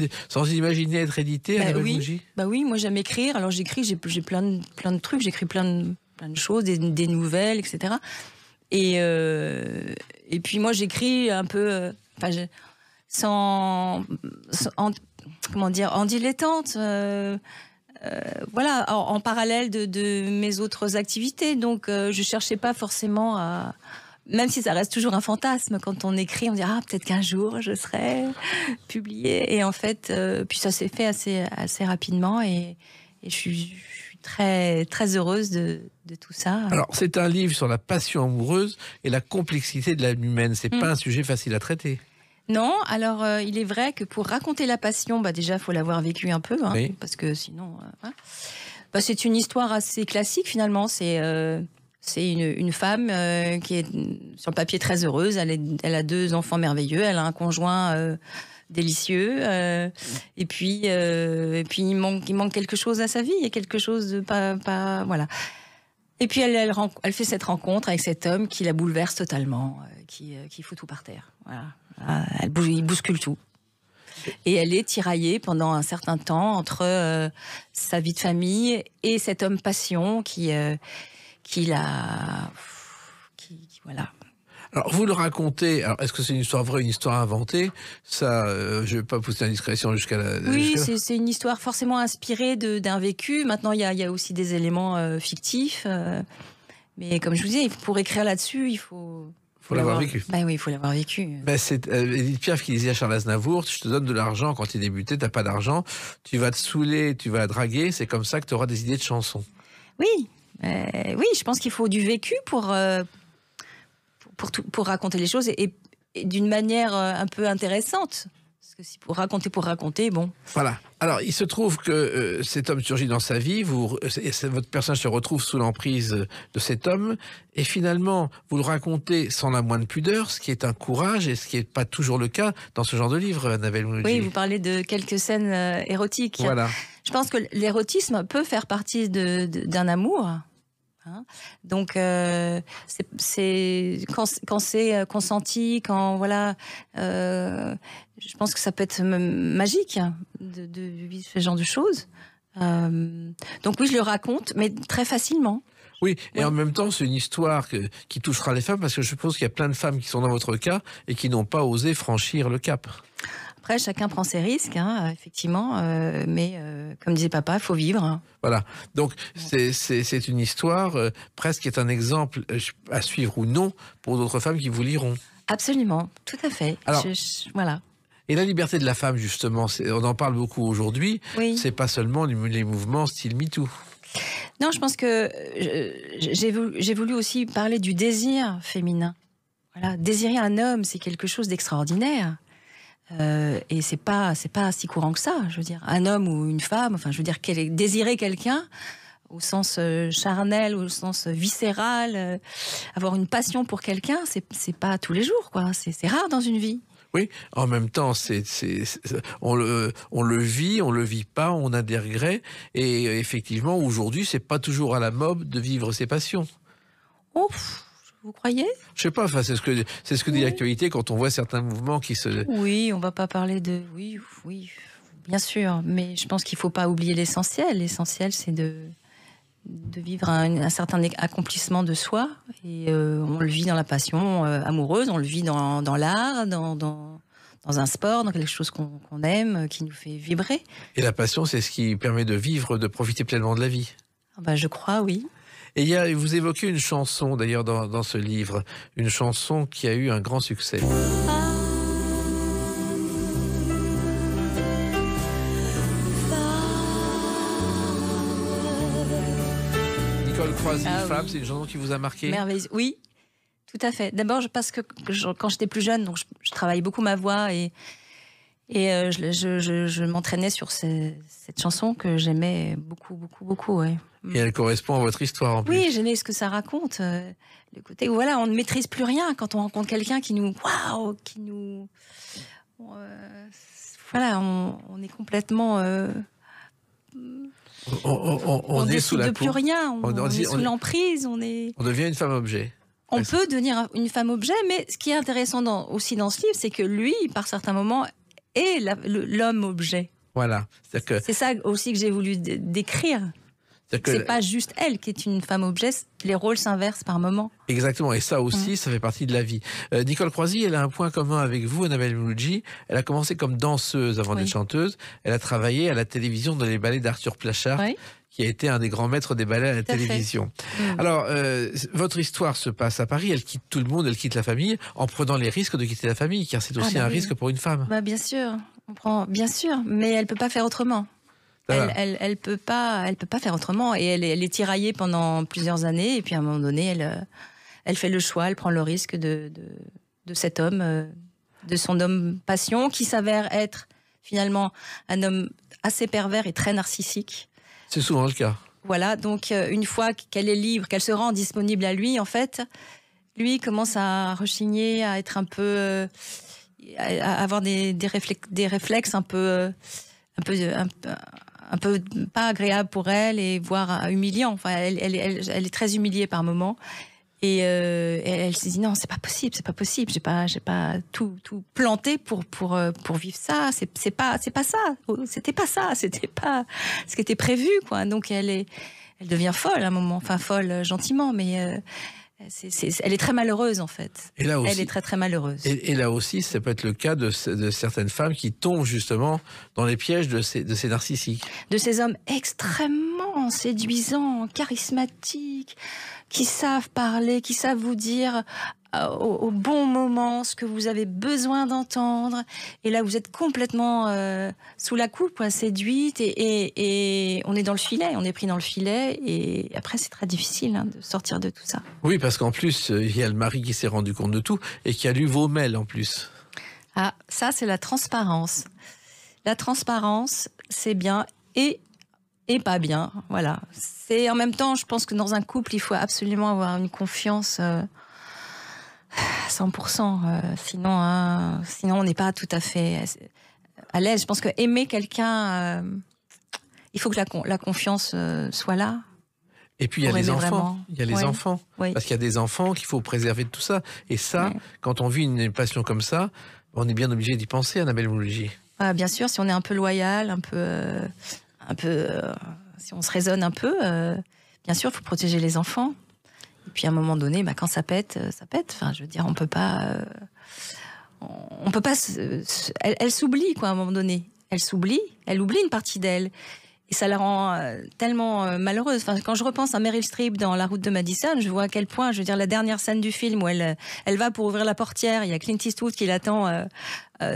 imaginer être édité à oui. Oui, moi j'aime écrire. Alors j'écris, j'ai plein de trucs, j'écris plein de choses, des nouvelles, etc. Et puis moi j'écris un peu, en dilettante. Voilà, en parallèle de mes autres activités. Donc, je cherchais pas forcément à... Même si ça reste toujours un fantasme, quand on écrit, on dit « Ah, peut-être qu'un jour, je serai publiée. » Et en fait, puis ça s'est fait assez rapidement et je suis très, très heureuse de tout ça. Alors, c'est un livre sur la passion amoureuse et la complexité de l'âme humaine. C'est pas un sujet facile à traiter. Non, alors il est vrai que pour raconter la passion, déjà, il faut l'avoir vécu un peu, oui. Parce que sinon... c'est une histoire assez classique, finalement. C'est une femme qui est, sur le papier, très heureuse. Elle a 2 enfants merveilleux, elle a un conjoint délicieux. Et puis, il manque quelque chose à sa vie. Il y a quelque chose de pas voilà. Et puis, elle fait cette rencontre avec cet homme qui la bouleverse totalement, qui fout tout par terre. Voilà. Il bouscule tout. Et elle est tiraillée pendant un certain temps entre sa vie de famille et cet homme passion qui voilà. Alors, vous le racontez. Alors, est-ce que c'est une histoire vraie, une histoire inventée? Ça, je ne vais pas pousser l'indiscrétion jusqu'à la... Oui, c'est une histoire forcément inspirée d'un vécu. Maintenant, il y a aussi des éléments fictifs. Mais comme je vous disais, pour écrire là-dessus, il faut l'avoir vécu. Oui, il faut l'avoir vécu. C'est Édith Piaf qui disait à Charles Aznavour, je te donne de l'argent quand il débutait, t'as pas d'argent, tu vas te saouler, tu vas draguer, c'est comme ça que tu auras des idées de chansons. Oui, Oui, je pense qu'il faut du vécu pour raconter les choses et d'une manière un peu intéressante. Parce que si pour raconter, bon. Voilà. Alors, il se trouve que cet homme surgit dans sa vie, votre personnage se retrouve sous l'emprise de cet homme, et finalement, vous le racontez sans la moindre pudeur, ce qui est un courage, et ce qui n'est pas toujours le cas dans ce genre de livre, Annabelle Mouloudji. Oui, vous parlez de quelques scènes érotiques. Voilà. Je pense que l'érotisme peut faire partie d'un amour. Hein. Donc, c'est quand c'est consenti, quand voilà, je pense que ça peut être magique de vivre ce genre de choses. Donc oui, je le raconte, mais très facilement. Oui, et en même temps, c'est une histoire qui touchera les femmes, parce que je suppose qu'il y a plein de femmes qui sont dans votre cas et qui n'ont pas osé franchir le cap. Après, chacun prend ses risques, hein, effectivement, mais comme disait papa, il faut vivre. Hein. Voilà, donc c'est une histoire presque qui est un exemple à suivre ou non pour d'autres femmes qui vous liront. Absolument, tout à fait. Alors, voilà. Et la liberté de la femme, justement, on en parle beaucoup aujourd'hui, oui. C'est pas seulement les mouvements style MeToo. Non, je pense que j'ai voulu aussi parler du désir féminin. Voilà, désirer un homme, c'est quelque chose d'extraordinaire. Et c'est pas si courant que ça. Je veux dire, un homme ou une femme, enfin, je veux dire, désirer quelqu'un au sens charnel, au sens viscéral, avoir une passion pour quelqu'un, c'est pas tous les jours, quoi. C'est rare dans une vie. Oui, en même temps, on le vit pas, on a des regrets, et effectivement, aujourd'hui, c'est pas toujours à la mode de vivre ses passions. Oh, vous croyez ? Je sais pas, enfin, c'est ce que dit l'actualité quand on voit certains mouvements qui se... Oui, on va pas parler de... Oui, bien sûr, mais je pense qu'il faut pas oublier l'essentiel. L'essentiel, c'est de vivre un certain accomplissement de soi, et on le vit dans la passion amoureuse, on le vit dans l'art, dans un sport, dans quelque chose qu'on aime, qui nous fait vibrer. Et la passion, c'est ce qui permet de vivre, de profiter pleinement de la vie. Je crois, oui. Et vous évoquez une chanson, d'ailleurs, dans ce livre, une chanson qui a eu un grand succès. Nicole Croisy, Femme, c'est une chanson qui vous a marqué ? Merveilleuse, oui, tout à fait. D'abord, parce que quand j'étais plus jeune, donc je travaillais beaucoup ma voix et je m'entraînais sur cette chanson que j'aimais beaucoup. Ouais. Et elle correspond à votre histoire en plus. Oui, j'aimais ce que ça raconte. Le côté où voilà, on ne maîtrise plus rien quand on rencontre quelqu'un qui nous... voilà, on est complètement... on est sous la peau. Plus rien, on est sous l'emprise, on devient une femme objet. On peut devenir une femme objet, mais ce qui est intéressant aussi dans ce livre, c'est que lui, par certains moments, est l'homme objet. Voilà. C'est ça aussi que j'ai voulu décrire. C'est pas juste elle qui est une femme objet, les rôles s'inversent par moments. Exactement, et ça aussi, ça fait partie de la vie. Nicole Croisy, elle a un point commun avec vous, Annabelle Mouloudji. Elle a commencé comme danseuse avant d'être chanteuse. Elle a travaillé à la télévision dans les ballets d'Arthur Plachard, qui a été un des grands maîtres des ballets à la télévision. Alors, votre histoire se passe à Paris, elle quitte tout le monde, elle quitte la famille, en prenant les risques de quitter la famille, car c'est aussi un risque pour une femme. Bien sûr, bien sûr, mais elle peut pas faire autrement. Elle peut pas faire autrement, et elle est tiraillée pendant plusieurs années, et puis à un moment donné, elle fait le choix, elle prend le risque de cet homme, de son homme passion, qui s'avère être finalement un homme assez pervers et très narcissique. C'est souvent le cas. Voilà, donc une fois qu'elle est libre, qu'elle se rend disponible à lui, en fait, lui commence à rechigner, à être un peu, à avoir des réflexes un peu pas agréable pour elle, et voire humiliant. Enfin, elle est très humiliée par moments, et elle se dit non, c'est pas possible. J'ai pas tout planté pour vivre ça. C'était pas ça. C'était pas ce qui était prévu, quoi. Donc elle devient folle à un moment. Enfin, folle gentiment, mais elle est très malheureuse, en fait. Et là aussi, elle est très très malheureuse. Et là aussi, ça peut être le cas de certaines femmes qui tombent justement dans les pièges de ces narcissiques. De ces hommes extrêmement séduisants, charismatiques, qui savent parler, qui savent vous dire au bon moment, ce que vous avez besoin d'entendre. Et là, vous êtes complètement sous la coupe, quoi, séduite. Et on est dans le filet, on est pris dans le filet. Et après, c'est très difficile de sortir de tout ça. Oui, parce qu'en plus, il y a le mari qui s'est rendu compte de tout et qui a lu vos mails en plus. Ah, ça, c'est la transparence. La transparence, c'est bien et pas bien. Voilà. C'est en même temps, je pense que dans un couple, il faut absolument avoir une confiance à 100%. Sinon, on n'est pas tout à fait à l'aise. Je pense que aimer quelqu'un, il faut que la confiance soit là. Et puis il y a les enfants. Vraiment. Il y a les enfants. Oui. Parce qu'il y a des enfants qu'il faut préserver de tout ça. Et ça, quand on vit une passion comme ça, on est bien obligé d'y penser, Annabelle Mouloudji. Bien sûr, si on est un peu loyal, si on se raisonne un peu, bien sûr, il faut protéger les enfants. Et puis à un moment donné, quand ça pète, ça pète. Enfin, je veux dire, on peut pas. Elle s'oublie, quoi, à un moment donné. Elle oublie une partie d'elle. Et ça la rend tellement malheureuse. Enfin, quand je repense à Meryl Streep dans La Route de Madison, je vois à quel point, je veux dire, la dernière scène du film où elle va pour ouvrir la portière, il y a Clint Eastwood qui l'attend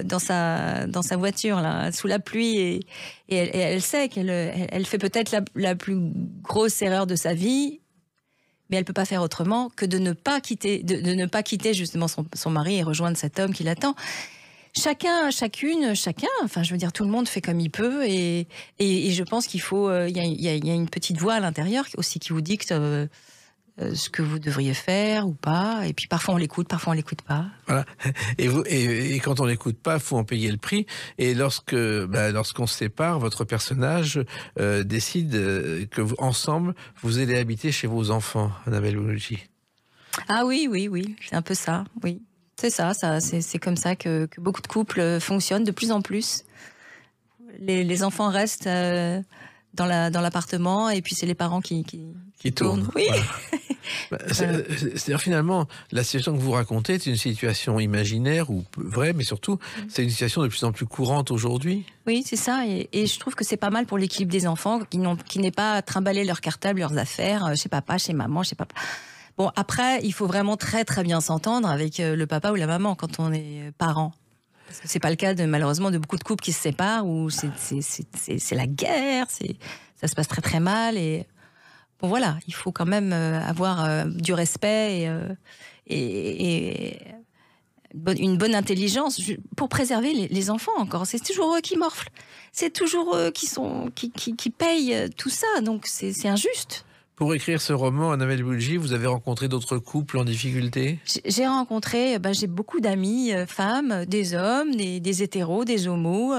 dans sa voiture, là, sous la pluie, et elle sait qu'elle fait peut-être la plus grosse erreur de sa vie, mais elle peut pas faire autrement que de ne pas quitter justement son mari et rejoindre cet homme qui l'attend. Chacun, enfin, je veux dire, tout le monde fait comme il peut, et je pense qu'il faut, il y a une petite voix à l'intérieur aussi qui vous dicte ce que vous devriez faire ou pas, et puis parfois on l'écoute, parfois on l'écoute pas. Voilà. Et quand on l'écoute pas, faut en payer le prix. Et lorsqu'on se sépare, votre personnage décide que ensemble vous allez habiter chez vos enfants, Annabelle Mouloudji. Ah oui, c'est un peu ça, oui. C'est ça, c'est comme ça que beaucoup de couples fonctionnent de plus en plus. Les enfants restent dans l'appartement, et puis c'est les parents qui tournent. Oui. Voilà. C'est-à-dire finalement, la situation que vous racontez est une situation imaginaire ou vraie, mais surtout, c'est une situation de plus en plus courante aujourd'hui. Oui, c'est ça, et je trouve que c'est pas mal pour l'équilibre des enfants qui n'est pas à trimballer leur cartable, leurs affaires chez papa, chez maman, chez papa. Bon, après, il faut vraiment très très bien s'entendre avec le papa ou la maman quand on est parent. Parce que c'est pas le cas malheureusement de beaucoup de couples qui se séparent, où c'est la guerre, ça se passe très très mal, et bon voilà, il faut quand même avoir du respect et une bonne intelligence pour préserver les enfants encore. C'est toujours eux qui morflent, c'est toujours eux qui payent tout ça, donc c'est injuste. Pour écrire ce roman, Annabelle Mouloudji, vous avez rencontré d'autres couples en difficulté? J'ai rencontré, j'ai beaucoup d'amis, femmes, des hommes, des hétéros, des homos.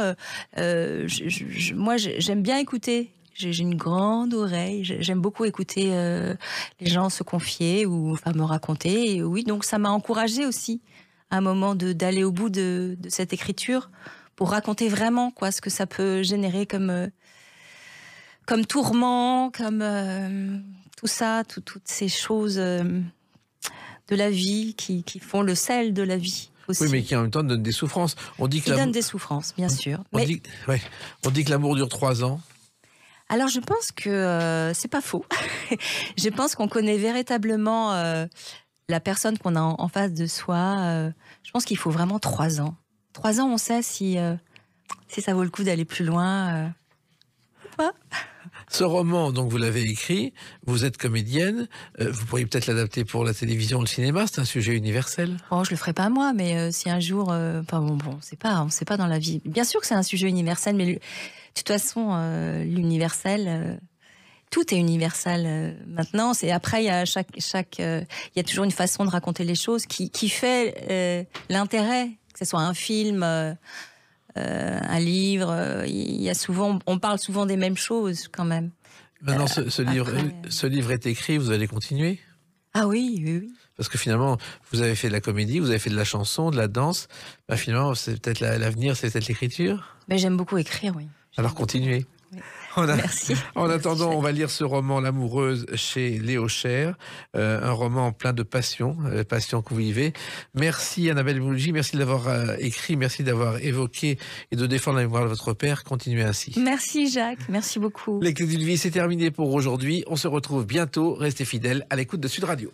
Moi, j'aime bien écouter. J'ai une grande oreille. J'aime beaucoup écouter les gens se confier ou me raconter. Et oui, donc ça m'a encouragée aussi à un moment d'aller au bout de cette écriture pour raconter vraiment ce que ça peut générer comme tourment, comme tout ça, toutes ces choses de la vie qui font le sel de la vie aussi. Oui, mais qui en même temps donnent des souffrances. On dit que donnent des souffrances, bien sûr. On dit que l'amour dure 3 ans. Alors je pense que c'est pas faux. Je pense qu'on connaît véritablement la personne qu'on a en face de soi. Je pense qu'il faut vraiment 3 ans. 3 ans, on sait si ça vaut le coup d'aller plus loin. Ce roman, donc vous l'avez écrit, vous êtes comédienne, vous pourriez peut-être l'adapter pour la télévision, le cinéma, c'est un sujet universel. Oh, je le ferai pas moi, mais si un jour, on sait pas dans la vie. Bien sûr que c'est un sujet universel, mais de toute façon, l'universel, tout est universel maintenant. Après, il y a il y a toujours une façon de raconter les choses qui fait l'intérêt, que ce soit un film. Un livre, on parle souvent des mêmes choses quand même. Maintenant, ce livre est écrit, vous allez continuer? Ah oui. Parce que finalement, vous avez fait de la comédie, vous avez fait de la chanson, de la danse. Finalement, c'est peut-être l'avenir, c'est peut-être l'écriture. Mais j'aime beaucoup écrire, oui. Alors continuez. Oui. Merci. En attendant, on va lire ce roman L'amoureuse chez Léo Cher, un roman plein de passion que vous vivez. Merci Annabelle Mouloudji, merci de l'avoir écrit, merci d'avoir évoqué et de défendre la mémoire de votre père. Continuez ainsi. Merci Jacques, merci beaucoup. Les clés d'une vie, c'est terminé pour aujourd'hui. On se retrouve bientôt. Restez fidèles à l'écoute de Sud Radio.